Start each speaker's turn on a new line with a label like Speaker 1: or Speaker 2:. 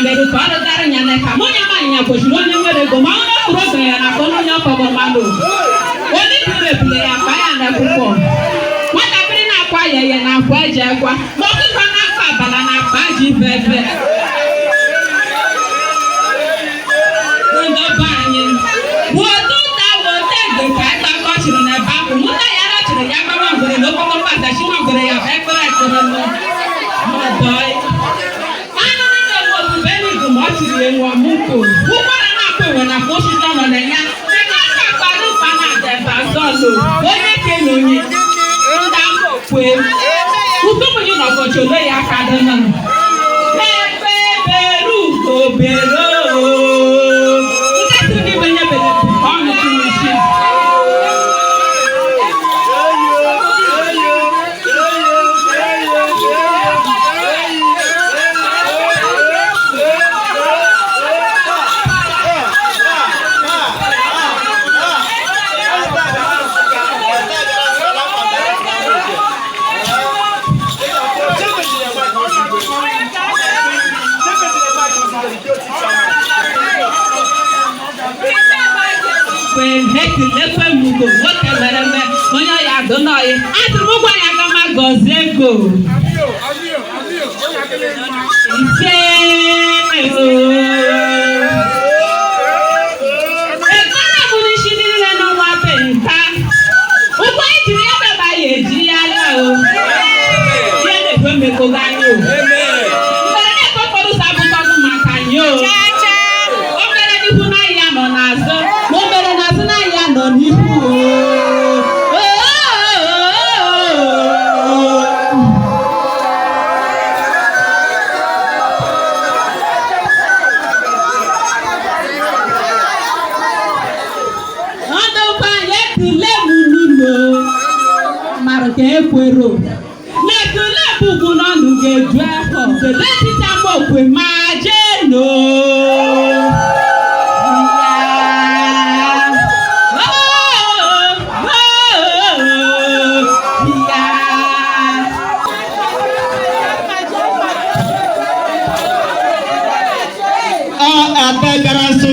Speaker 1: meru para dar nyane ka mo nyama nya ko shiro ne were go ma ona kuro go ya na ko no nya ko go ma lo oni pile ya pa ya na ko wata biri na kwa ye na kwa je kwa mo ki kwa na fa bala na pa ji bebe ndo ba anyi wo tu ta wo te go ka ta ko shiro na ba ko mo ta ya ra shiro ya ba mo gore no ko ko pa ta shi mo gore ya ba ko ra ko no mo boy Wamuko. Ukwana na kwewe na koshita no nenya. Nekaka kwadu pana de bazolo. Onye kenonye. Ndambo kwe. Utumu ni no kochole ya kadana. Ebe beru obero. Ukatu ni benye bele kukono kunishi. Lekwe mugo wote mereme onye ya do no yi atụmụgwa ya ga ma gozego ise ekara bụ n'isi niile n'ọnwa penta ụgbọ ijiri ya beba ya eji ya ya o ihe na-ekwe mmekoga anyị o mgbe na-ekpokporo ụzọ abụkọdụ maka anyị o o mere n'ihu na ya nọ n'azụ ma o mere n'azụ na ya nọ n'ihu ekwero na tule bugu no nugeju eho the letita mokwe majeno
Speaker 2: abegara so